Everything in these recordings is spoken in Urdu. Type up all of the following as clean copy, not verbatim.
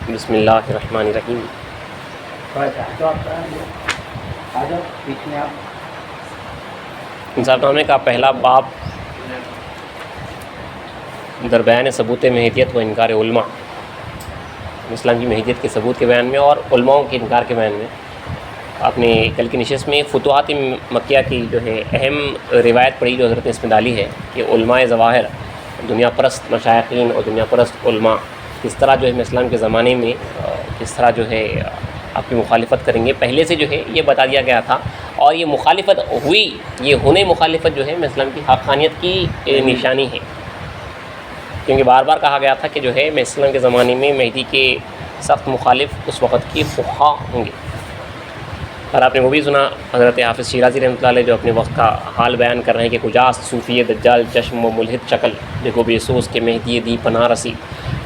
بسم اللہ الرحمن الرحیم۔ انصاف نامے کا پہلا باب در بیان ثبوت مہدیت و انکار علماء، اسلام کی مہدیت کے ثبوت کے بیان میں اور علماء کے انکار کے بیان میں۔ آپ نے کل کی نشست میں فتوحات مکیہ کی جو ہے اہم روایت پڑھی جو حضرت نے اس میں ڈالی ہے کہ علماء ظواہر، دنیا پرست مشائخین اور دنیا پرست علماء کس طرح جو ہے اسلام کے زمانے میں کس طرح جو ہے آپ کی مخالفت کریں گے، پہلے سے جو ہے یہ بتا دیا گیا تھا، اور یہ مخالفت ہوئی، یہ ہونے مخالفت جو ہے اسلام کی حقانیت کی نشانی ہے، کیونکہ بار بار کہا گیا تھا کہ جو ہے اسلام کے زمانے میں مہدی کے سخت مخالف اس وقت کی فقہا ہوں گے۔ اور آپ نے وہ بھی سنا حضرت حافظ شیرازی رحمۃ اللہ علیہ جو اپنے وقت کا حال بیان کر رہے ہیں کہ کجاست صوفی دجال چشم و ملحد شکل، دیکھو بے سوز کے مہدی دی پناہ رسی،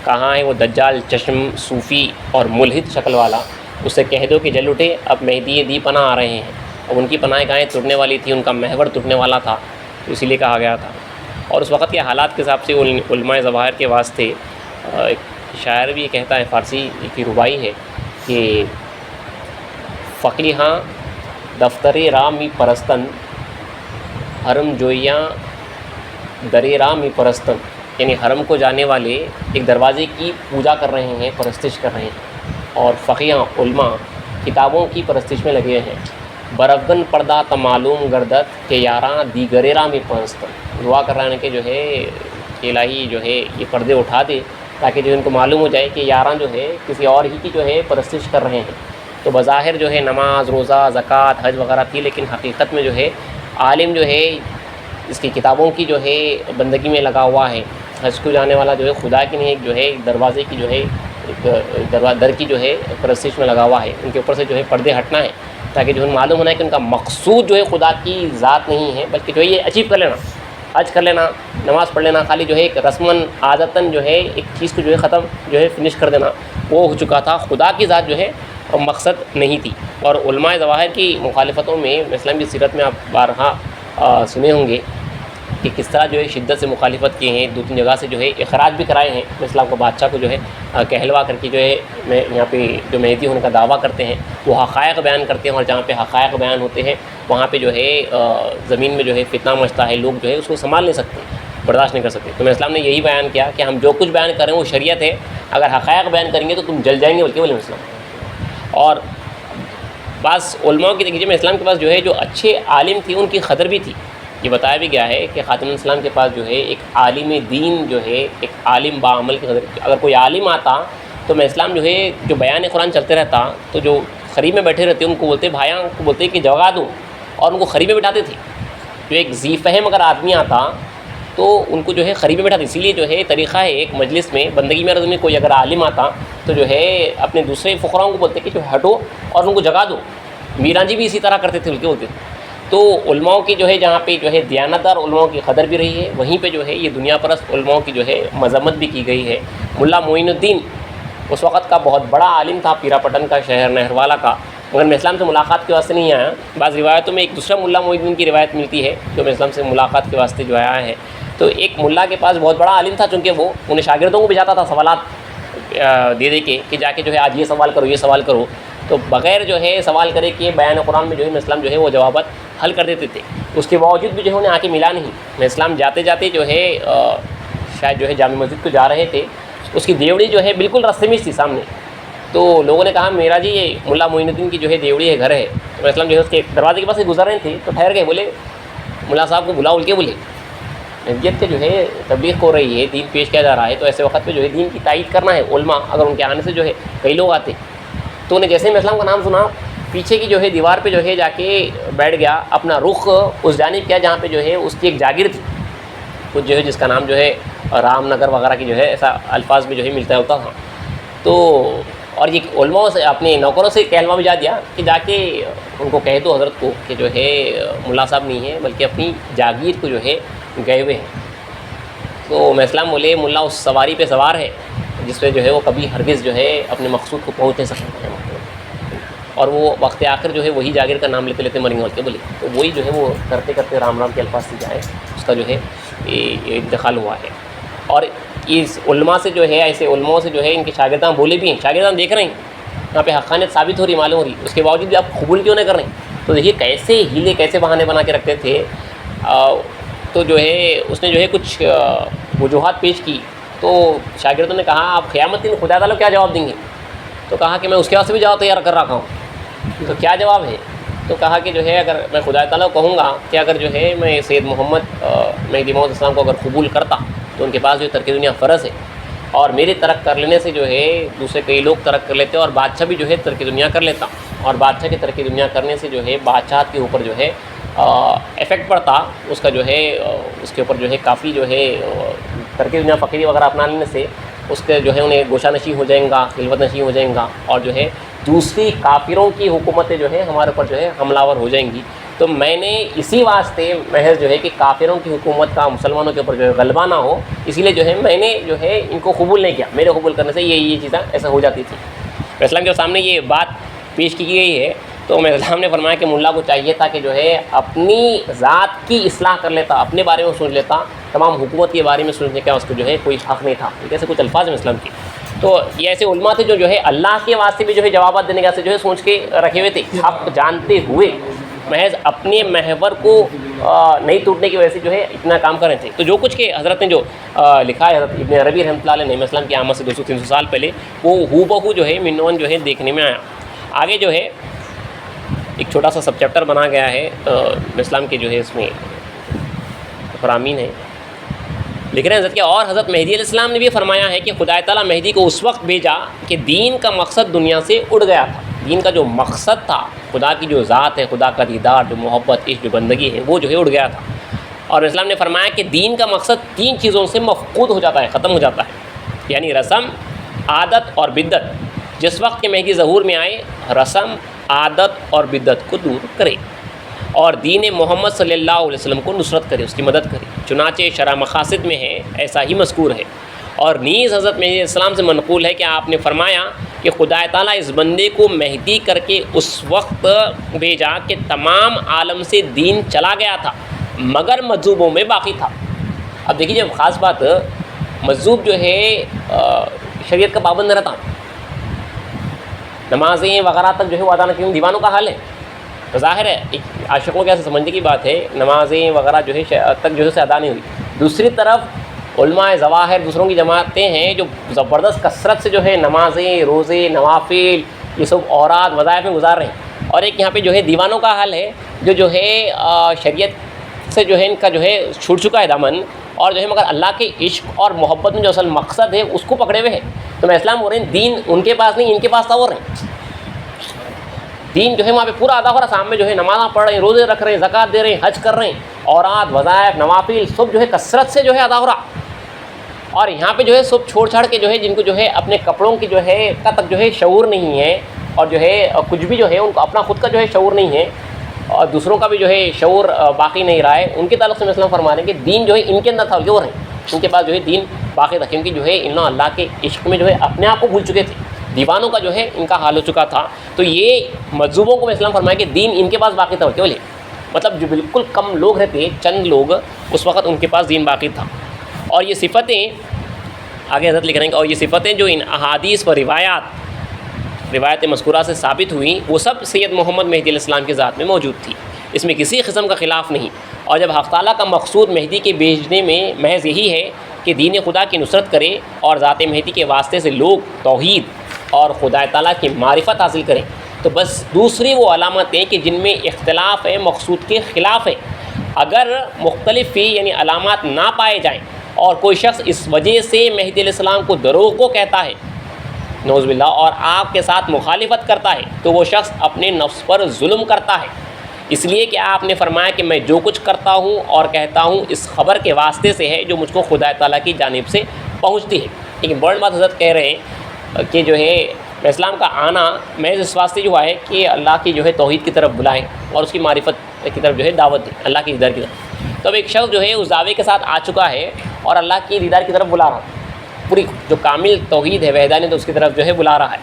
کہاں ہے وہ دجال چشم صوفی اور ملحد شکل والا، اس سے کہہ دو کہ جل اٹھے اب مہدی دی پناہ آ رہے ہیں۔ اب ان کی پناہ گاہیں ٹوٹنے والی تھی، ان کا محور ٹوٹنے والا تھا، تو اسی لیے کہا گیا تھا۔ اور اس وقت کے حالات کے حساب سے علماء ظواہر کے واسطے ایک شاعر بھی کہتا ہے، فارسی کی ربائی ہے کہ فقیہاں دفتر راہ می پرستن، حرم جویاں در راہ می پرستن، یعنی حرم کو جانے والے ایک دروازے کی پوجا کر رہے ہیں، پرستش کر رہے ہیں، اور فقیہاں علماء کتابوں کی پرستش میں لگے ہیں۔ برفگن پردہ تمعلوم گردت کہ یاراں دیگر راہ میں پرستن، دعا کر رہے ہیں کہ جو ہے کہ الہی جو ہے یہ پردے اٹھا دے تاکہ جو ان کو معلوم ہو جائے کہ یاراں جو ہے کسی اور ہی کی جو ہے پرستش کر رہے ہیں۔ تو بظاہر جو ہے نماز روزہ زکوٰۃ حج وغیرہ تھی، لیکن حقیقت میں جو ہے عالم جو ہے اس کی کتابوں کی جو ہے بندگی میں لگا ہوا ہے۔ حج کو جانے والا جو ہے خدا کی نہیں، ایک جو ہے ایک دروازے کی جو ہے ایک در کی جو ہے پرستش میں لگا ہوا ہے۔ ان کے اوپر سے جو ہے پردے ہٹنا ہے تاکہ جو ہے معلوم ہونا ہے کہ ان کا مقصود جو ہے خدا کی ذات نہیں ہے، بلکہ جو ہے یہ اچیو کر لینا، حج کر لینا، نماز پڑھ لینا، خالی جو ہے ایک رسماً عادتاً جو ہے ایک چیز کو جو ہے ختم جو ہے فنش کر دینا، وہ ہو چکا تھا۔ خدا کی ذات جو ہے مقصد نہیں تھی۔ اور علماء ظواہر کی مخالفتوں میں اسلام کی سیرت میں آپ بارہا سنے ہوں گے کہ کس طرح جو ہے شدت سے مخالفت کیے ہیں، دو تین جگہ سے جو ہے اخراج بھی کرائے ہیں اسلام کو، بادشاہ کو جو ہے کہلوا کر کے جو ہے میں یہاں پہ جو مہدی ہونے کا دعویٰ کرتے ہیں وہ حقائق بیان کرتے ہیں، اور جہاں پہ حقائق بیان ہوتے ہیں وہاں پہ جو ہے زمین میں جو ہے فتنہ مچتا ہے، لوگ جو ہے اس کو سنبھال نہیں سکتے، برداشت نہیں کر سکتے۔ تو اسلام نے یہی بیان کیا کہ ہم جو کچھ بیان کر رہے ہیں وہ شریعت ہے، اگر حقائق بیان کریں گے تو تم جل جائیں گے، بلکہ اسلام۔ اور بعض علماء کی دیکھیے میں اسلام کے پاس جو ہے جو اچھے عالم تھے ان کی قدر بھی تھی۔ یہ بتایا بھی گیا ہے کہ خاتم الاسلام کے پاس جو ہے ایک عالم دین جو ہے ایک عالم باعمل کی قدر، اگر کوئی عالم آتا تو میں اسلام جو ہے جو بیان قرآن چلتے رہتا تو جو قریب میں بیٹھے رہتے ان کو بولتے بھائیاں، ان کو بولتے کہ جگا دوں، اور ان کو قریب میں بٹھاتے تھے۔ جو ایک ذی فہم اگر آدمی آتا تو ان کو جو ہے قریب میں بٹھاتے، اسی لیے جو ہے طریقہ ہے ایک مجلس میں بندگی میں میں کوئی اگر عالم آتا تو جو ہے اپنے دوسرے فقراؤں کو بولتے کہ جو ہٹو اور ان کو جگا دو۔ میراں جی بھی اسی طرح کرتے تھے، بولتے تھے۔ تو علماء کی جو ہے جہاں پہ جو ہے دیانتدار علماء کی قدر بھی رہی ہے، وہیں پہ جو ہے یہ دنیا پرست علماء کی جو ہے مذمت بھی کی گئی ہے۔ ملا معین الدین اس وقت کا بہت بڑا عالم تھا، پیرا پٹن کا، شہر نہروالا کا، مگر میں اسلام سے ملاقات کے واسطے نہیں آیا۔ بعض روایتوں میں ایک دوسرا ملا معین الدین کی روایت ملتی ہے جو میں اسلام سے ملاقات کے واسطے جو آیا ہے۔ تو ایک ملا کے پاس بہت بڑا عالم تھا، چونکہ وہ انہیں شاگردوں کو بھیجاتا تھا سوالات دے دے کے کہ جا کے جو ہے آج یہ سوال کرو، یہ سوال کرو، تو بغیر جو ہے سوال کرے کہ بیان قرآن میں جو ہے اسلام جو ہے وہ جوابات حل کر دیتے تھے۔ اس کے باوجود بھی جو ہے انہیں آ کے ملا نہیں۔ میں اسلام جاتے جاتے جو ہے شاید جو ہے جامع مسجد کو جا رہے تھے، اس کی دیوڑی جو ہے بالکل راستے میں تھی سامنے، تو لوگوں نے کہا میرا جی یہ ملا معین الدین کی جو ہے دیوڑی ہے، گھر ہے۔ تو میں اسلام جو ہے اس کے دروازے کے پاس سے گزر رہے تھے تو ٹھہر گئے، بولے ملا صاحب کو بلاؤ، کے بولے نبیت کے جو ہے تبلیغ ہو رہی ہے، دین پیش کیا جا رہا ہے، تو ایسے وقت پہ جو ہے دین کی تائید کرنا ہے۔ علماء اگر ان کے آنے سے جو ہے کئی لوگ آتے تو انہیں جیسے میں اسلام کا نام سنا، پیچھے کی جو ہے دیوار پہ جو ہے جا کے بیٹھ گیا، اپنا رخ اس جانب کیا جہاں پہ جو ہے اس کی ایک جاگیر تھی، کچھ جو ہے جس کا نام جو ہے رام نگر وغیرہ کی جو ہے ایسا الفاظ میں جو ہے ملتا ہوتا تھا۔ تو اور یہ علماء سے اپنے نوکروں سے کہلوا بھیجا دیا کہ جا کے ان کو کہہ دو حضرت کو کہ جو ہے ملا صاحب نہیں ہے بلکہ اپنی جاگیر کو جو ہے گئے ہوئے ہیں۔ تو میں اسلام بولے ملا اس سواری پہ سوار ہے جس پہ جو ہے وہ کبھی ہرگز جو ہے اپنے مقصود کو پہنچ نہیں سکتے ہیں، اور وہ وقت آخر جو ہے وہی جاگیر کا نام لیتے لیتے مریں گے، کے بولے تو وہی جو ہے وہ کرتے کرتے رام رام کے الفاظ سے جائے اس کا جو ہے انتقال ہوا ہے۔ اور اس علماء سے جو ہے، ایسے علماء سے جو ہے ان کے شاگردان بولے بھی ہیں، شاگردان دیکھ رہے ہیں یہاں پہ حقانیت ثابت ہو رہی، معلوم ہو رہی، اس کے باوجود بھی آپ قبول کیوں نہیں کر رہے ہیں؟ تو دیکھیے کیسے ہیلے، کیسے بہانے بنا کے رکھتے تھے۔ تو جو ہے اس نے جو ہے کچھ وجوہات پیش کی، تو شاگردوں نے کہا آپ قیامت دن خدا تعالیٰ کیا جواب دیں گے؟ تو کہا کہ میں اس کے واسطے بھی جواب تیار کر رکھا ہوں۔ تو کیا جواب ہے؟ تو کہا کہ جو ہے اگر میں خدا تعالیٰ کو کہوں گا کہ اگر جو ہے میں سید محمد مہدی موعود السلام کو اگر قبول کرتا تو ان کے پاس جو ترک دنیا فرض ہے، اور میرے ترک کر لینے سے جو ہے دوسرے کئی لوگ ترک کر لیتے، اور بادشاہ بھی جو ہے ترک دنیا کر لیتا، اور بادشاہ کے ترک دنیا کرنے سے جو ہے بادشاہت کے اوپر جو ہے افیکٹ پڑتا، اس کا جو ہے اس کے اوپر جو ہے کافی جو ہے ترک دنیا فقیری وغیرہ اپنا لینے سے اس کے جو ہے انہیں گوشہ نشین ہو جائیں گا، خلوت نشین ہو جائیں گا، اور جو ہے دوسری کافروں کی حکومتیں جو ہے ہمارے اوپر جو ہے حملہ ور ہو جائیں گی۔ تو میں نے اسی واسطے محض جو ہے کہ کافروں کی حکومت کا مسلمانوں کے اوپر جو ہے غلبہ نہ ہو، اسی لیے جو ہے میں نے جو ہے ان کو قبول نہیں کیا، میرے قبول کرنے سے یہ چیزیں ایسا ہو جاتی تھی۔ اسلام کے سامنے یہ بات پیش کی گئی ہے، تو میں اسلام نے فرمایا کہ ملا کو چاہیے تھا کہ جو ہے اپنی ذات کی اصلاح کر لیتا، اپنے بارے میں سوچ لیتا، تمام حکومت کے بارے میں سوچنے کا اس کو جو ہے کوئی حق نہیں تھا۔ ایسے کچھ الفاظ ہیں اسلام کی۔ تو یہ ایسے علماء تھے جو ہے اللہ کے واسطے بھی جو ہے جوابات دینے کا سے جو ہے سوچ کے رکھے ہوئے تھے، حق جانتے ہوئے محض اپنے محور کو نہیں ٹوٹنے کی وجہ سے جو ہے اتنا کام کر رہے تھے۔ تو جو کچھ کہ حضرت نے جو لکھا ہے، حضرت ابن عربی رحمۃ اللہ علیہ نے اسلام کی آمد سے 200-300 سال پہلے، وہ ہو بہو جو ہے منون جو ہے دیکھنے میں آیا۔ آگے جو ہے ایک چھوٹا سا سب چیپٹر بنا گیا ہے اسلام کے جو ہے اس میں فرامین ہے، لکھ رہے ہیں حضرت کے، اور حضرت مہدی علیہ السلام نے بھی فرمایا ہے کہ خدا تعالیٰ مہدی کو اس وقت بھیجا کہ دین کا مقصد دنیا سے اڑ گیا تھا۔ دین کا جو مقصد تھا، خدا کی جو ذات ہے، خدا کا دیدار، جو محبت، عشق، جو بندگی ہے، وہ جو ہے اڑ گیا تھا۔ اور اسلام نے فرمایا کہ دین کا مقصد 3 چیزوں سے مفقود ہو جاتا ہے، ختم ہو جاتا ہے، یعنی رسم، عادت اور بدعت۔ جس وقت کے مہدی ظہور میں آئے، رسم، عادت اور بدعت کو دور کرے اور دین محمد صلی اللہ علیہ وسلم کو نصرت کرے، اس کی مدد کرے، چنانچہ شرح مقاصد میں ہے ایسا ہی مذکور ہے۔ اور نیز حضرت مہدی علیہ السلام سے منقول ہے کہ آپ نے فرمایا کہ خدا تعالیٰ اس بندے کو مہدی کر کے اس وقت بھیجا کہ تمام عالم سے دین چلا گیا تھا مگر مجذوبوں میں باقی تھا۔ اب دیکھیے جب خاص بات، مجذوب جو ہے شریعت کا پابند رہتا، نمازیں وغیرہ تک جو ہے وہ ادا نہ کیوں، دیوانوں کا حال ہے۔ تو ظاہر ہے ایک عاشقوں کے ایسے سمجھنے کی بات ہے، نمازیں وغیرہ جو ہے تک جو ہے ادا نہیں ہوئی۔ دوسری طرف علماء ظواہر دوسروں کی جماعتیں ہیں جو زبردست کثرت سے جو ہے نمازیں، روزے، نوافل، یہ سب اوراد وظائف میں گزار رہے ہیں۔ اور ایک یہاں پہ جو ہے دیوانوں کا حال ہے جو ہے شریعت سے جو ہے ان کا جو ہے چھوٹ چکا ہے دامن، اور جو ہے مگر اللہ کے عشق اور محبت میں جو اصل مقصد ہے اس کو پکڑے ہوئے ہیں۔ تو میں اسلام ہو رہے ہیں، دین ان کے پاس نہیں، ان کے پاس تھا، ہو رہے ہیں دین جو ہے وہاں پہ پورا ادا ہو رہا، سامنے جو ہے نمازاں پڑھ رہے ہیں، روزے رکھ رہے ہیں، زکوٰۃ دے رہے ہیں، حج کر رہے ہیں، اوراد، وظائف، نوافل سب جو ہے کثرت سے جو ہے ادا ہو رہا۔ اور یہاں پہ جو ہے سب چھوڑ چھاڑ کے جو ہے جن کو جو ہے اپنے کپڑوں کی جو ہے کا تک جو ہے شعور نہیں ہے، اور جو ہے کچھ بھی جو ہے ان کو اپنا خود کا جو ہے شعور نہیں ہے، اور دوسروں کا بھی جو ہے شعور باقی نہیں رہا ہے، ان کے تعلق سے میں اسلام فرما رہے ہیں کہ دین جو ہے ان کے اندر تھا، جو رہے ان کے پاس جو ہے دین باقی تھا، کیونکہ جو ہے انہوں اللہ کے عشق میں جو ہے اپنے آپ کو بھول چکے تھے، دیوانوں کا جو ہے ان کا حال ہو چکا تھا۔ تو یہ مجذوبوں کو میں اسلام فرمایا کہ دین ان کے پاس باقی تھا، کیوں لے مطلب جو بالکل کم لوگ رہتے، چند لوگ، اس وقت ان کے پاس دین باقی تھا۔ اور یہ صفتیں آگے حضرت لکھ رہے ہیں، اور یہ صفتیں جو ان احادیث و روایت مذکورہ سے ثابت ہوئیں، وہ سب سید محمد مہدی علیہ السلام کی ذات میں موجود تھی، اس میں کسی قسم کا خلاف نہیں۔ اور جب حق تعالیٰ کا مقصود مہدی کے بھیجنے میں محض یہی ہے کہ دین خدا کی نصرت کرے اور ذات مہدی کے واسطے سے لوگ توحید اور خدا تعالیٰ کی معرفت حاصل کریں، تو بس دوسری وہ علامتیں کہ جن میں اختلاف ہے مقصود کے خلاف ہے، اگر مختلف فی یعنی علامات نہ پائے جائیں اور کوئی شخص اس وجہ سے مہدی علیہ السلام کو دروغ کو کہتا ہے نعوذ باللہ اور آپ کے ساتھ مخالفت کرتا ہے، تو وہ شخص اپنے نفس پر ظلم کرتا ہے، اس لیے کہ آپ نے فرمایا کہ میں جو کچھ کرتا ہوں اور کہتا ہوں اس خبر کے واسطے سے ہے جو مجھ کو خدا تعالیٰ کی جانب سے پہنچتی ہے۔ لیکن بڑی بات حضرت کہہ رہے ہیں کہ جو ہے اسلام کا آنا محض اس واسطے جو ہے کہ اللہ کی جو ہے توحید کی طرف بلائیں اور اس کی معرفت کی طرف جو ہے دعوت دیں، اللہ کی دیدار کی طرف۔ تو اب ایک شخص جو ہے اس دعوے کے ساتھ آ چکا ہے اور اللہ کی دیدار کی طرف بلا رہا ہے، پوری جو کامل توحید ہے وحدانیت اس کی طرف جو ہے بلا رہا ہے۔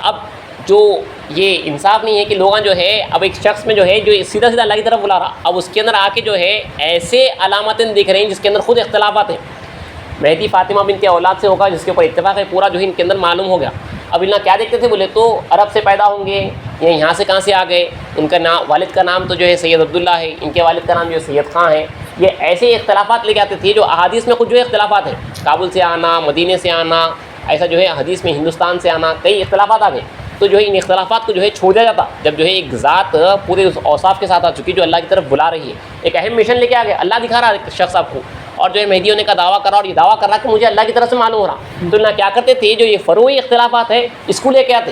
اب جو یہ انصاف نہیں ہے کہ لوگاں جو ہے اب ایک شخص میں جو ہے جو سیدھا سیدھا اللہ کی طرف بلا رہا، اب اس کے اندر آ کے جو ہے ایسے علامتیں دکھ رہی ہیں جس کے اندر خود اختلافات ہیں، مہدی فاطمہ بنت اولاد سے ہوگا، جس کے اوپر اتفاق ہے پورا جو ہے ان کے اندر معلوم ہو گیا۔ اب اللہ کیا دیکھتے تھے بولے تو عرب سے پیدا ہوں گے یا یہاں سے کہاں سے آ گئے، ان کا نام والد کا نام تو جو ہے سید عبداللہ ہے، ان کے والد کا نام جو ہے سید خاں ہے۔ یہ ایسے اختلافات لے کے آتے تھے جو احادیث میں کچھ جو ہے اختلافات ہیں، کابل سے آنا، مدینے سے آنا، ایسا جو ہے حدیث میں ہندوستان سے آنا، کئی اختلافات آ گئے۔ تو جو ہے ان اختلافات کو جو ہے چھوڑ دیا جاتا جب جو ہے ایک ذات پورے اس اوصاف کے ساتھ آ چکی جو اللہ کی طرف بلا رہی ہے، ایک اہم مشن لے کے آ گیا، اللہ دکھا رہا ہے ایک شخص آپ کو، اور جو ہے مہدی ہونے کا دعویٰ کر رہا، اور یہ دعویٰ کر رہا کہ مجھے اللہ کی طرف سے معلوم ہو رہا۔ تو اللہ کیا کرتے تھے، جو یہ فروعی اختلافات ہیں اس کو لے کے آتے۔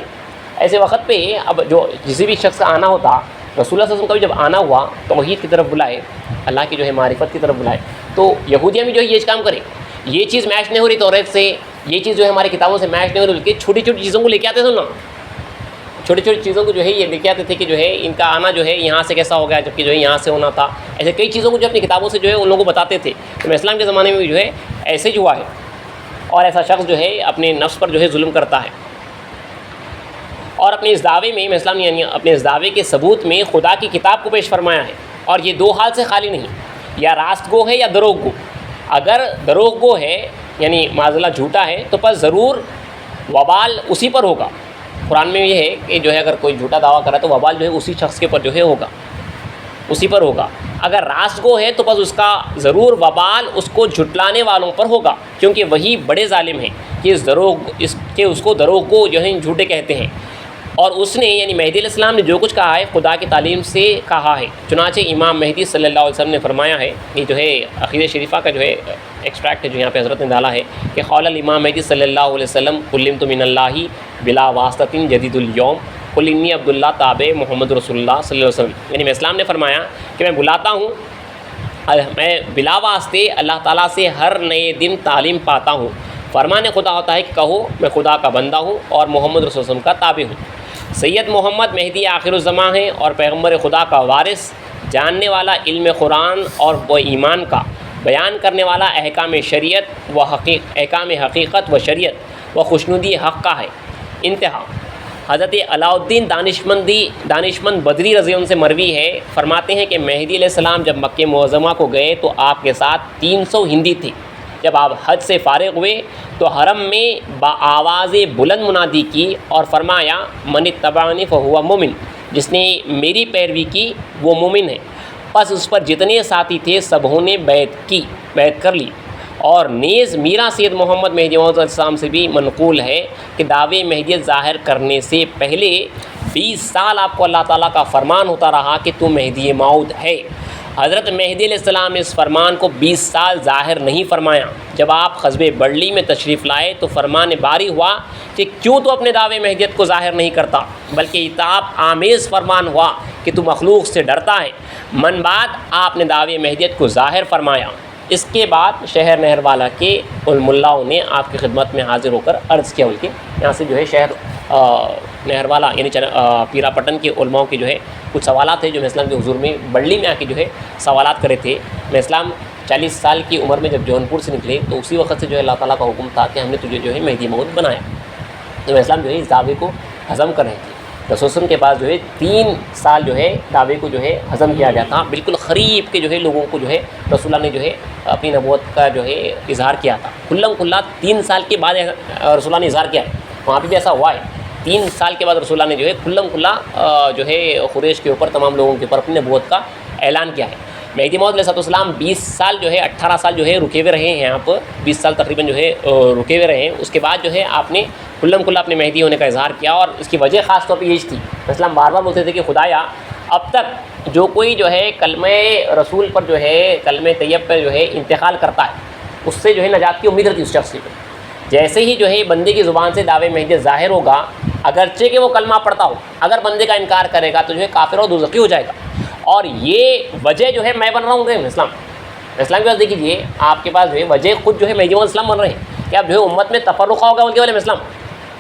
ایسے وقت پہ اب جو کسی بھی شخص کا آنا ہوتا، رسول اللہ صلی اللہ علیہ وسلم کا بھی جب آنا ہوا توحید کی طرف بلائے، اللہ کی جو ہے معرفت کی طرف بلائے، تو یہودیاں بھی جو ہے یہ کام کرے، یہ چیز میچ نہیں ہو رہی توریت سے، یہ چیز جو ہے ہماری کتابوں سے میچ نہیں ہو رہی، بلکہ چھوٹی چھوٹی چیزوں کو لے کے آتے تھے نا، چھوٹی چھوٹی چیزوں کو جو ہے یہ لے کے آتے تھے کہ جو ہے ان کا آنا جو ہے یہاں سے کیسا ہو گیا جبکہ جو ہے یہاں سے ہونا تھا۔ ایسے کئی چیزوں کو جو اپنی کتابوں سے جو ہے ان لوگوں کو بتاتے تھے۔ تو اسلام کے زمانے میں بھی جو ہے ایسے ہی ہوا ہے، اور ایسا شخص جو ہے اپنے نفس پر جو ہے ظلم کرتا ہے، اور اپنے اس دعوے میں اسلام یعنی اپنے اس دعوے کے ثبوت میں خدا کی کتاب کو پیش فرمایا ہے، اور یہ دو حال سے خالی نہیں، یا راست گو ہے یا دروغ گو۔ اگر دروغ گو ہے یعنی معذلہ جھوٹا ہے تو پس ضرور وبال اسی پر ہوگا۔ قرآن میں یہ ہے کہ جو ہے اگر کوئی جھوٹا دعویٰ کرا تو وبال جو ہے اسی شخص کے اوپر جو ہے ہوگا، اسی پر ہوگا۔ اگر راست گو ہے تو بس اس کا ضرور وبال اس کو جھٹلانے والوں پر ہوگا، کیونکہ وہی بڑے ظالم ہیں کہ اس کو دروغ گو جو ہے جھوٹے کہتے ہیں۔ اور اس نے یعنی مہدی علیہ السلام نے جو کچھ کہا ہے خدا کی تعلیم سے کہا ہے، چنانچہ امام مہدی صلی اللہ علیہ وسلم نے فرمایا ہے، یہ جو ہے عقیدہ شریفہ کا جو ہے ایکسٹریکٹ ہے جو یہاں پہ حضرت نے ڈالا ہے کہ قول الامام مہدی صلی اللہ علیہ وسلم علمت من اللہ بلا واسطۃ جدید الیوم قل انی عبداللہ تابع محمد رسول اللہ صلی اللہ علیہ وسلم، یعنی میں اسلام نے فرمایا کہ میں بلاتا ہوں، میں بلا واسطے اللہ تعالیٰ سے ہر نئے دن تعلیم پاتا ہوں۔ فرمان خدا ہوتا ہے کہ کہو میں خدا کا بندہ ہوں اور محمد رسول اللہ کا تابع ہوں۔ سید محمد مہدی آخر الزماں ہیں اور پیغمبر خدا کا وارث، جاننے والا علم قرآن اور وہ ایمان کا، بیان کرنے والا احکام شریعت و احکام حقیقت و شریعت و خوشنودی حق کا ہے۔ انتہا۔ حضرت علاء الدین دانشمند بدری رضی اللہ عنہ سے مروی ہے، فرماتے ہیں کہ مہدی علیہ السلام جب مکہ معظمہ کو گئے تو آپ کے ساتھ 300 ہندی تھے۔ جب آپ حج سے فارغ ہوئے تو حرم میں بآواز بلند منادی کی اور فرمایا من اتبعنی فہو مومن، جس نے میری پیروی کی وہ مومن ہے۔ پس اس پر جتنے ساتھی تھے سبوں نے بیعت کر لی۔ اور نیز میرا سید محمد مہدی علیہ السلام سے بھی منقول ہے کہ دعوے مہدیت ظاہر کرنے سے پہلے 20 سال آپ کو اللہ تعالیٰ کا فرمان ہوتا رہا کہ تو مہدی موعود ہے۔ حضرت مہدی علیہ السلام نے اس فرمان کو 20 سال ظاہر نہیں فرمایا۔ جب آپ قصبہ بڑلی میں تشریف لائے تو فرمان باری ہوا کہ کیوں تو اپنے دعوے مہدیت کو ظاہر نہیں کرتا، بلکہ اطاعت آمیز فرمان ہوا کہ تو مخلوق سے ڈرتا ہے۔ من بعد آپ نے دعوے مہدیت کو ظاہر فرمایا۔ اس کے بعد شہر نہروالا کے علماء نے آپ کی خدمت میں حاضر ہو کر عرض کیا، بلکہ یہاں سے جو ہے شہر نہروالا یعنی پیرا پٹن کے علماء کے جو ہے کچھ سوالات ہیں جو میں اسلام کے حضور میں بڑلی میں آ کے جو ہے سوالات کرے تھے۔ میں اسلام 40 سال کی عمر میں جب جونپور سے نکلے تو اسی وقت سے جو ہے اللہ تعالیٰ کا حکم تھا کہ ہم نے تجھے جو ہے مہدی موعود بنایا۔ تو میں اسلام جو ہے اس دعوے کو ہضم کر رہے تھے۔ رسول اللہ کے پاس جو ہے 3 سال جو ہے دعوے کو جو ہے ہضم کیا گیا تھا، بالکل قریب کے جو ہے لوگوں کو جو ہے رسول اللہ نے جو ہے اپنی نبوت کا جو ہے اظہار کیا تھا۔ کھلم کھلا 3 سال کے بعد رسول اللہ نے اظہار کیا ہے، وہاں پہ بھی ایسا ہوا ہے۔ 3 سال کے بعد رسول اللہ نے جو ہے کھلم کھلا جو ہے قریش کے اوپر تمام لوگوں کے اوپر اپنی نبوت کا اعلان کیا ہے۔ مہدی موعود علیہ السلام 20 سال جو ہے 18 سال جو ہے رکے ہوئے رہے ہیں یہاں پر، 20 سال تقریباً جو ہے رکے ہوئے رہے ہیں۔ اس کے بعد جو ہے آپ نے کھلم کھلا اپنے مہدی ہونے کا اظہار کیا، اور اس کی وجہ خاص طور پہ یہ تھی، اسلام بار بار بولتے تھے کہ خدایا اب تک جو کوئی جو ہے کلمہ رسول پر جو ہے کلمہ طیب پر جو ہے انتقال کرتا ہے اس سے جو ہے نجات کی امید رہتی اس شخص کو۔ جیسے ہی جو ہے بندے کی زبان سے دعوے مہدیت ظاہر ہوگا، اگرچہ کہ وہ کلمہ پڑھتا ہو، اگر بندے کا انکار کرے گا تو جو ہے کافر اور دوزخی ہو جائے گا۔ اور یہ وجہ جو ہے میں بن رہا ہوں اسلام کے پاس دیکھیے، آپ کے پاس جو ہے وجہ خود جو ہے مہدی موعود اسلام بن رہے ہیں کہ اب جو ہے امت میں تفرقہ ہوگا ان کے والے میں اسلام۔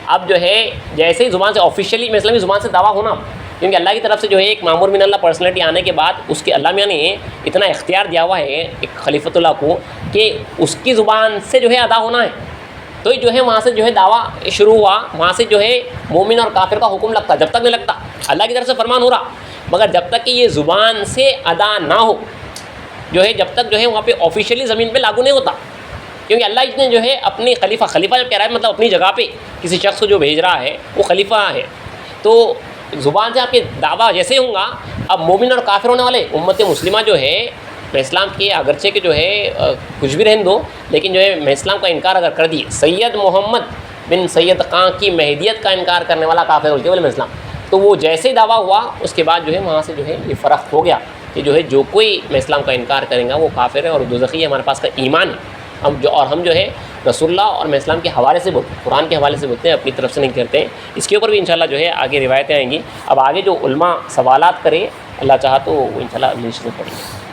اب جو ہے جیسے ہی زبان سے آفیشیلی میں اسلامی زبان سے دعویٰ ہونا، کیونکہ اللہ کی طرف سے جو ہے ایک مامور من اللہ پرسنالٹی آنے کے بعد اس کے اللہ میاں نے اتنا اختیار دیا ہوا ہے ایک خلیفۃ اللہ کو کہ اس کی زبان سے جو ہے ادا ہونا ہے، تو جو ہے وہاں سے جو ہے دعویٰ شروع ہوا، وہاں سے جو ہے مومن اور کافر کا حکم لگتا، جب تک نہیں لگتا اللہ کی طرف سے فرمان ہو رہا، مگر جب تک کہ یہ زبان سے ادا نہ ہو جو ہے، جب تک جو ہے وہاں پہ آفیشیلی زمین پہ لاگو نہیں ہوتا۔ کیونکہ اللہ نے جو ہے اپنی خلیفہ جب کہہ رہا ہے مطلب اپنی جگہ پہ کسی شخص کو جو بھیج رہا ہے وہ خلیفہ ہے، تو زبان سے آپ کے دعویٰ جیسے ہوں گا. اب مومن اور کافر ہونے والے امت مسلمہ جو ہے میں اسلام کے اگرچہ کہ جو ہے کچھ بھی رہن دو، لیکن جو ہے میں اسلام کا انکار اگر کر دی، سید محمد بن سید خان کی مہدیت کا انکار کرنے والا کافر بولتے بولے میں اسلام، تو وہ جیسے ہی دعویٰ ہوا اس کے بعد جو ہے وہاں سے جو ہے یہ فرق ہو گیا کہ جو ہے جو کوئی میں اسلام کا انکار کرے گا وہ کافر ہے اور دوزخی ہے. ہمارے پاس کا ایمان ہے ہم جو ہے رسول اللہ اور میں اسلام کے حوالے سے بولتے ہیں، قرآن کے حوالے سے بولتے ہیں، اپنی طرف سے نہیں کرتے ہیں. اس کے اوپر بھی انشاءاللہ جو ہے آگے روایتیں آئیں گی. اب آگے جو علماء سوالات کریں اللہ چاہا تو وہ انشاءاللہ اگلی نشست میں پڑھیں گے.